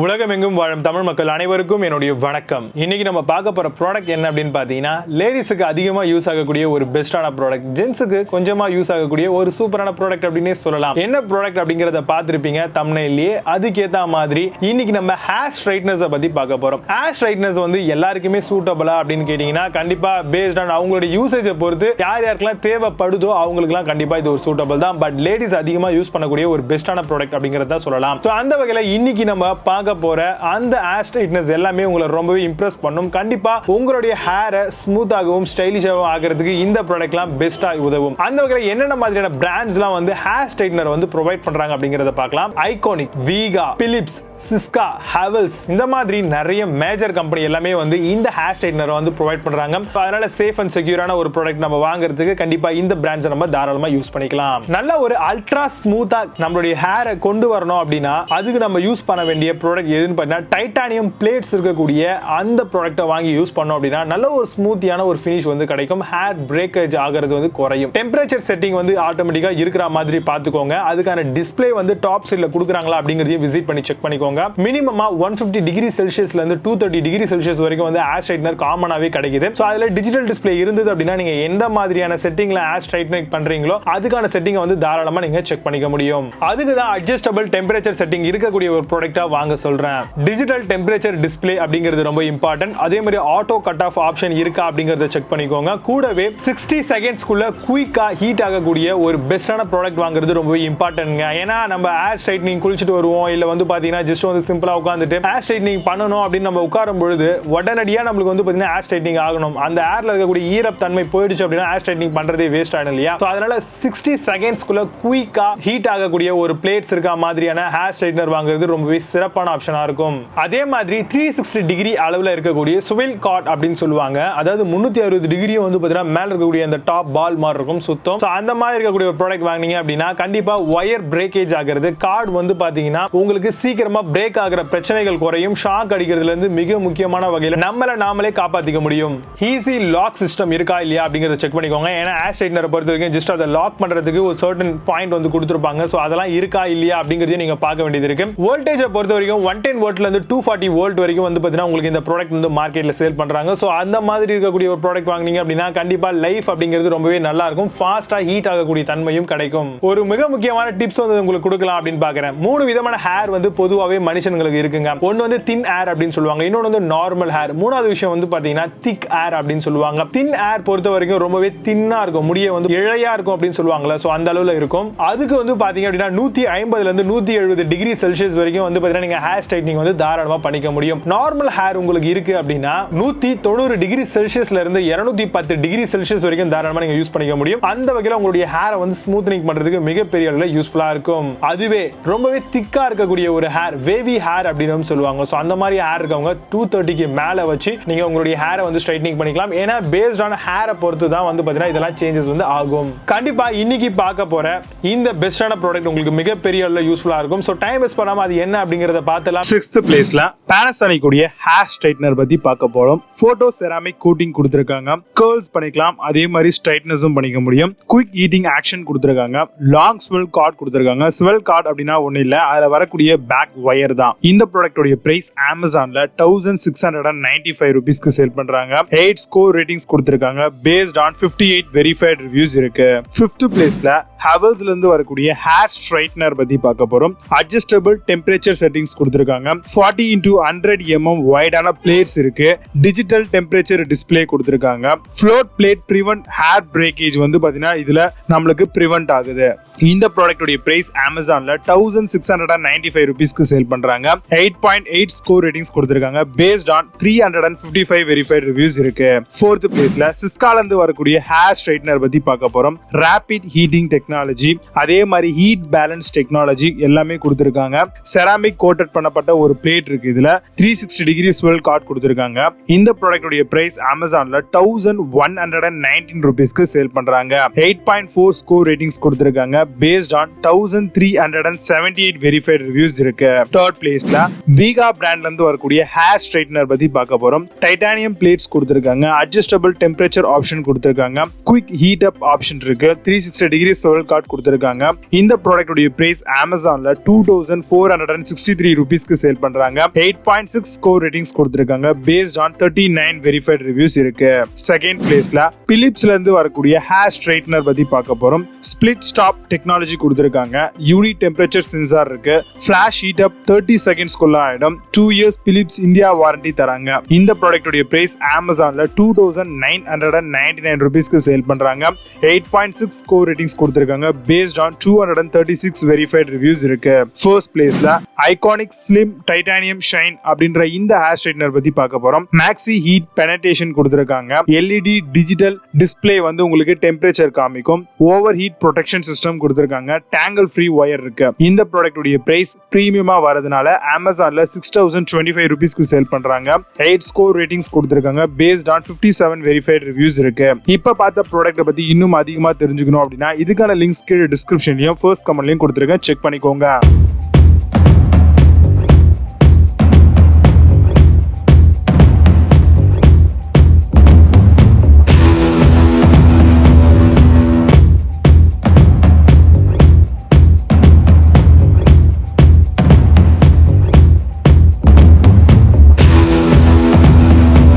உலகமெங்கும் வாழும் தமிழ் மக்கள் அனைவருக்கும் என்னுடைய வணக்கம். இன்னைக்கு நம்ம பார்க்க போற ப்ராடக்ட் என்ன அப்படின்னு பார்த்தீங்கன்னா, லேடிஸுக்கு அதிகமாக யூஸ் ஆகக்கூடிய ஒரு பெஸ்டான ப்ராடக்ட், ஜென்ஸுக்கு கொஞ்சமா யூஸ் ஆகக்கூடிய ஒரு சூப்பரான ப்ராடக்ட் அப்படின்னே சொல்லலாம். என்ன ப்ராடக்ட் அப்படிங்கறத பார்த்திருப்பீங்க தம்ப்நெயிலேயே. அதுக்கேற்ற மாதிரி இன்னைக்கு நம்ம ஹேர் ஸ்ட்ரைட்னர்ஸை பத்தி பார்க்க போறோம். ஹேர் ஸ்ட்ரைட்னர்ஸ் வந்து எல்லாருக்குமே சூட்டபிளா அப்படின்னு கேட்டீங்கன்னா, கண்டிப்பா பேஸ்ட் ஆன் அவங்களோட யூசேஜை பொறுத்து யார் யாருக்கெல்லாம் தேவைப்படுதோ அவங்களுக்குலாம் கண்டிப்பா இது ஒரு சூட்டபிள் தான். பட் லேடிஸ் அதிகமாக யூஸ் பண்ணக்கூடிய ஒரு பெஸ்டான ப்ராடக்ட் அப்படிங்கறத சொல்லலாம். ஸோ அந்த வகையில் இன்னைக்கு நம்ம பார்க்க போற அந்த ஹேர் ஸ்ட்ரைட்னர்ஸ் எல்லாமே உங்களை ரொம்பவே இம்ப்ரெஸ் பண்ணும். கண்டிப்பா உங்களுடைய ஹேரை ஸ்மூத்தாகவும் ஸ்டைலிஷாகவும் ஆகிறதுக்கு இந்த ப்ராடக்ட்லாம் பெஸ்டா உதவும். அந்த வகையில் என்னென்ன மாதிரியான பிராண்ட்ஸ்லாம் வந்து ஹேர் ஸ்ட்ரைட்னர் வந்து ப்ரொவைட் பண்றாங்க அப்படிங்கறத பார்க்கலாம். ஐகானிக், வீகா, பிலிப்ஸ், சிஸ்கா, ஹேவல்ஸ் இந்த மாதிரி நிறைய மேஜர் கம்பெனி எல்லாமே வந்து இந்த ஹேர் ஸ்ட்ரைட்னர் வந்து ப்ரொவைட் பண்றாங்க. அதனால சேஃப் அண்ட் செக்யூரான ஒரு ப்ராடக்ட் நம்ம வாங்குறதுக்கு கண்டிப்பா இந்த பிராண்ட்ஸ் நம்ம தாராளமா யூஸ் பண்ணிக்கலாம். நல்ல ஒரு அல்ட்ரா ஸ்மூத்தா நம்மளுடைய ஹேரை கொண்டு வரணும் அப்படின்னா அதுக்கு நம்ம யூஸ் பண்ண வேண்டிய ப்ராடக்ட் எதுன்னு பார்த்தீங்கன்னா, டைட்டானியம் பிளேட்ஸ் இருக்கக்கூடிய அந்த ப்ராடக்ட்டை வாங்கி யூஸ் பண்ணோம் அப்படின்னா நல்ல ஒரு ஸ்மூத்தியான ஒரு ஃபினிஷ் வந்து கிடைக்கும். ஹேர் பிரேக்கேஜ் ஆகிறது வந்து குறையும். டெம்பரேச்சர் செட்டிங் வந்து ஆட்டோமேட்டிக்கா இருக்கிற மாதிரி பார்த்துக்கோங்க. அதுக்கான டிஸ்பிளே வந்து டாப் சைட்ல கொடுக்குறாங்களா அப்படிங்கறதையும் விசிட் பண்ணி செக் பண்ணிக்கோங்க. மினிமமா 150 டிகிரி செல்சியஸ்ல இருந்து 230 டிகிரி செல்சியஸ் வரைக்கும் வந்து ஹேர் ஸ்ட்ரைட்னர் காமனாவே கிடைக்குது. சோ அதுல டிஜிட்டல் டிஸ்ப்ளே இருந்தது அப்படின்னா நீங்க எந்த மாதிரியான செட்டிங்ல ஹேர் ஸ்ட்ரைட்னர் பண்றீங்களோ அதுக்கான செட்டிங்கை வந்து தாராளமா நீங்க செக் பண்ணிக்க முடியும். அதுக்கு தான் அட்ஜஸ்டபிள் டெம்பரேச்சர் செட்டிங் இருக்கக்கூடிய ஒரு ப்ராடக்ட்டா வாங்க சொல்றேன். டிஜிட்டல் டெம்பரேச்சர் டிஸ்ப்ளே அப்படிங்கிறது ரொம்ப இம்பார்ட்டன்ட். அதே மாதிரி ஆட்டோ கட் ஆஃப் ஆப்ஷன் இருக்கா அப்படிங்கறத செக் பண்ணிக்கோங்க. கூடவே 60 செகண்ட்ஸ்க்குள்ள குயிக்கா ஹீட் ஆகக்கூடிய ஒரு பெஸ்டான ப்ராடக்ட் வாங்குறது ரொம்ப இம்பார்ட்டன்ட்ங்க. ஏன்னா நம்ம ஹேர் ஸ்ட்ரைட்னிங் குளிச்சுட்டு வருவோம், இல்ல வந்து பாத்தீங்கன்னா ஜஸ்ட் வந்து சிம்பிளா உட்கார்ந்துட்டு ஹேர் ஸ்ட்ரைட்னிங் பண்ணணும் அப்படின்னு நம்ம உட்காரும் பொழுது உடனடியா நம்மளுக்கு வந்து பாத்தீங்கன்னா ஹேர் ஸ்ட்ரைட்னிங் ஆகணும். அந்த ஹேர்ல இருக்கக்கூடிய ஈரத்தன்மை போயிடுச்சு அப்படின்னா ஹேர் ஸ்ட்ரைட்னிங் பண்றதே வேஸ்ட் ஆயிடும் இல்லையா? சோ அதனால 60 செகண்ட்ஸ்க்குள்ள குயிக்கா ஹீட் ஆகக்கூடிய ஒரு பிளேட்ஸ் இருக்க மாதிரியான ஹேர் ஸ்ட்ரைட்னர் வாங்குறது ரொம்பவே சிறப்பான ஆப்ஷனா இருக்கும். அதே மாதிரி 360 டிகிரி அளவுல இருக்கக்கூடிய ஸ்வில் காட் அப்படின்னு சொல்லுவாங்க. அதாவது 360 டிகிரியும் வந்து பாத்தீங்கன்னா மேல இருக்கக்கூடிய அந்த டாப் பால் மாதிரி இருக்கும் சுத்தம். அந்த மாதிரி இருக்கக்கூடிய ஒரு ப்ராடக்ட் வாங்குனீங்க அப்படின்னா கண்டிப்பா ஒயர் பிரேக்கேஜ் ஆகிறது, கார்டு வந்து பாத்தீங்கன்னா உங்களுக்கு சீக்கிரமா பிரேக் ஆகிற பிரச்சனைகள் குறையும். ஷாக் அடிக்கிறதுல இருந்து மிக முக்கியமான வகையில் நம்மள நாமளே காப்பாத்திக்க முடியும். ஈஸி லாக் சிஸ்டம் இருக்கா இல்லையா அப்படிங்கறத செக் பண்ணிக்கோங்க. ஏன்னா ஹேர் ஸ்ட்ரைட்னரை பொறுத்த வரைக்கும் ஜஸ்ட் அதை லாக் பண்றதுக்கு ஒரு சர்டன் பாயிண்ட் வந்து கொடுத்திருப்பாங்க. சோ அதெல்லாம் இருக்கா இல்லையா அப்படிங்கறதையும் நீங்க பார்க்க வேண்டியது இருக்கு. வோல்டேஜை பொறுத்த வரைக்கும் 110 வோல்ட்ல இருந்து 240 வோல்ட் வரைக்கும் வந்து பாத்தீங்கன்னா உங்களுக்கு இந்த ப்ராடக்ட் வந்து மார்க்கெட்ல சேல் பண்றாங்க. சோ அந்த மாதிரி இருக்கக்கூடிய ஒரு ப்ராடக்ட் வாங்குனீங்க அப்படின்னா கண்டிப்பா லைஃப் அப்படிங்கிறது ரொம்பவே நல்லா இருக்கும். ஃபாஸ்டா ஹீட் ஆகக்கூடிய தன்மையும் கிடைக்கும். ஒரு மிக முக்கியமான டிப்ஸ் வந்து உங்களுக்கு கொடுக்கலாம் அப்படின்னு பாக்குறேன். 3 விதமான ஹேர் வந்து பொதுவாகவே மனுஷங்களுக்கு இருக்குங்க. ஒன்னு வந்து தின் ஹேர் அப்படின்னு சொல்லுவாங்க, இன்னொன்னு வந்து நார்மல் ஹேர், மூணாவது விஷயம் வந்து பாத்தீங்கன்னா திக் ஹேர் அப்படின்னு சொல்லுவாங்க. தின் ஹேர் பொறுத்த வரைக்கும் ரொம்பவே தின்னா இருக்கும், முடிய வந்து இழையா இருக்கும் அப்படின்னு சொல்லுவாங்கல்ல, சோ அந்த அளவுல இருக்கும். அதுக்கு வந்து பாத்தீங்க அப்படின்னா 150ல இருந்து 170 டிகிரி செல்சியஸ் வரைக்கும் வந்து பாத்தீங்கன்னா நீங்க ஹேர் ஸ்ட்ரைட்னிங் வந்து தாராளமா பண்ணிக்க முடியும். நார்மல் ஹேர் உங்களுக்கு இருக்கு அப்படின்னா 190 டிகிரி செல்சியஸ்ல இருந்து 210 டிகிரி செல்சியஸ் வரைக்கும் தாராளமா நீங்க யூஸ் பண்ணிக்க முடியும். அந்த வகையில உங்களுடைய ஹேரை வந்து ஸ்மூத்னிங் பண்றதுக்கு மிகப்பெரிய அளவுல யூஸ்ஃபுல்லா இருக்கும். அதுவே ரொம்பவே திக்கா இருக்கக்கூடிய ஒரு ஹேர், வேவி ஹேர் அப்படின்னு சொல்லுவாங்க. சோ அந்த மாதிரி ஹேர் இருக்கவங்க 230க்கு மேல வச்சு நீங்க உங்களுடைய ஹேரை வந்து ஸ்ட்ரைட்னிங் பண்ணிக்கலாம். ஏன்னா பேஸ்ட் ஆன் ஹேரை பொறுத்து தான் வந்து பாத்தீங்கன்னா இதெல்லாம் சேஞ்சஸ் வந்து ஆகும். கண்டிப்பா இன்னைக்கு பார்க்க போற இந்த பெஸ்டான ப்ராடக்ட் உங்களுக்கு மிகப்பெரிய அளவுல யூஸ்ஃபுல்லா இருக்கும். சோ டைம் வேஸ்ட் பண்ணாம அது என்ன அப்படிங்கறத பார்த்தலாம். 6th பிளேஸ்ல Panasonic உடைய ஹேர் ஸ்ட்ரைட்னர் பத்தி பார்க்க போறோம். போட்டோ செராமிக் கோட்டிங் கொடுத்திருக்காங்க. கர்ல்ஸ் பண்ணிக்கலாம், அதே மாதிரி ஸ்ட்ரைட்னஸும் பண்ணிக்க முடியும். குயிக் ஹீட்டிங் ஆக்ஷன் கொடுத்திருக்காங்க. லாங் ஸ்வெல் கார்ட் கொடுத்திருக்காங்க. ஸ்வெல் கார்ட் அப்படின்னா ஒண்ணு இல்ல, அதுல வரக்கூடிய பேக் வயர் தான். இந்த ப்ராடக்ட்டோட பிரைஸ் Amazonல 1695 ரூபீஸ்க்கு சேல் பண்றாங்க. 8 ஸ்கோர் ரேட்டிங்ஸ் கொடுத்திருக்காங்க. பேஸ்ட் ஆன் 58 வெரிஃபைட் ரிவ்யூஸ் இருக்கு. 5th பிளேஸ்ல Havells இருந்து வரக்கூடிய ஹேர் ஸ்ட்ரைட்னர் பத்தி பார்க்க போறோம். அட்ஜஸ்டபிள் டெம்பரேச்சர் செட்டிங்ஸ் கொடுத்திருக்காங்க. 40x100 mm வைடான பிளேட்ஸ் இருக்கு. டிஜிட்டல் டெம்பரேச்சர் டிஸ்ப்ளே கொடுத்திருக்காங்க. Float plate prevent hair breakage வந்து பாத்தீங்கன்னா இதுல நம்மளுக்கு பிரிவென்ட் ஆகுது. இந்த ப்ராடக்ட்டோட பிரைஸ் Amazonல 1695 ரூபீஸ்க்கு சேல் பண்றாங்க. 8.8 ஸ்கோர் ரேட்டிங்ஸ் கொடுத்திருக்காங்க. பேஸ்ட் ஆன் 355 வெரிஃபைட் ரிவ்யூஸ் இருக்கு. 4th பிளேஸ்ல சிஸ்கால இருந்து வரக்கூடிய ஹேர் ஸ்ட்ரைட்னர் பத்தி பார்க்க போறோம். ரேபிட் ஹீட்டிங் டெக்னாலஜி, அதே மாதிரி ஹீட் பேலன்ஸ் டெக்னாலஜி எல்லாமே கொடுத்திருக்காங்க. செராமிக் கோட்டட் பண்ணப்பட்ட ஒரு பிளேட் இருக்கு. இதுல 360 டிகிரி ஸ்வெல் கார்ட் கொடுத்திருக்காங்க. இந்த ப்ராடக்ட்டோட பிரைஸ் Amazonல 1119 ரூபீஸ்க்கு சேல் பண்றாங்க. 8.4 ஸ்கோர் ரேட்டிங்ஸ் கொடுத்திருக்காங்க. based on 1378 verified reviews இருக்கு. தேர்ட் பிளேஸ்ல Vega பிராண்ட்ல இருந்து வரக்கூடிய ஹேர் ஸ்ட்ரைட்னர் பத்தி பார்க்க போறோம். டைட்டானியம் பிளேட்ஸ் கொடுத்திருக்காங்க, அட்ஜஸ்டபிள் டெம்பரேச்சர் ஆப்ஷன் கொடுத்திருக்காங்க, குயிக் ஹீட் அப் ஆப்ஷன் இருக்கு, 360 டிகிரி சோல் கார்ட் கொடுத்திருக்காங்க. இந்த ப்ராடக்ட் உடைய பிரைஸ் Amazonல 2463 ரூபீஸ்க்கு சேல் பண்றாங்க. 8.6 ஸ்கோர் ரேட்டிங்ஸ் கொடுத்திருக்காங்க. பேஸ்ட் ஆன் 39 வெரிஃபைட் ரிவ்யூஸ் இருக்கு. செகண்ட் பிளேஸ்ல பிலிப்ஸ்ல இருந்து வரக்கூடிய ஹேர் ஸ்ட்ரைட்னர் பத்தி பார்க்க போறோம். ஸ்பிளிட் ஸ்டாப் டெக்னாலஜி கொடுத்திருக்காங்க, யூனிட் டெம்பரேச்சர் சென்சார் இருக்கு, ஃபிளாஷ் ஹீட் அப் 30 செகண்ட்ஸ்க்குள்ள ஆயிடும். 2 இயர்ஸ் பிலிப்ஸ் இந்தியா வாரண்டி தராங்க. இந்த ப்ராடக்ட் உடைய பிரைஸ் Amazonல 2999 ரூபீஸ்க்கு சேல் பண்றாங்க. 8.6 ஸ்கோர் ரேட்டிங்ஸ் கொடுத்திருக்காங்க. பேஸ்ட் ஆன் 236 வெரிஃபைட் ரிவ்யூஸ் இருக்கு. ஃபர்ஸ்ட் பிளேஸ்ல ஐகானிக் ஸ்லிம் டைட்டானியம் ஷைன் அப்படின்ற இந்த ஹேர் ஸ்ட்ரைட்னர் பத்தி பார்க்க போறோம். மேக்ஸி ஹீட் பெனட்ரேஷன் கொடுத்திருக்காங்க. எல்இடி டிஜிட்டல் டிஸ்ப்ளே வந்து உங்களுக்கு டெம்பரேச்சர் காமிக்கும். ஓவர் ஹீட் ப்ரொடெக்ஷன் சிஸ்டம் கொடுத்திருக்காங்க. டேங்கிள் ஃப்ரீ ஒயர் இருக்கு. இந்த ப்ராடக்ட் உடைய பிரைஸ் பிரீமியமா வரதுனால Amazonல 6025 ரூபீஸ்க்கு சேல் பண்றாங்க. 8 ஸ்கோர் ரேட்டிங்ஸ் கொடுத்திருக்காங்க. பேஸ்ட் ஆன் 57 வெரிஃபைட் ரிவ்யூஸ் இருக்கு. இப்ப பார்த்த ப்ராடக்ட் பத்தி இன்னும் அதிகமா தெரிஞ்சுக்கணும் அப்படின்னா இதுக்கான லிங்க்ஸ் கீழே டிஸ்கிரிப்ஷன்லயும் ஃபர்ஸ்ட் கமெண்ட்லயும் கொடுத்திருக்கேன், செக் பண்ணிக்கோங்க.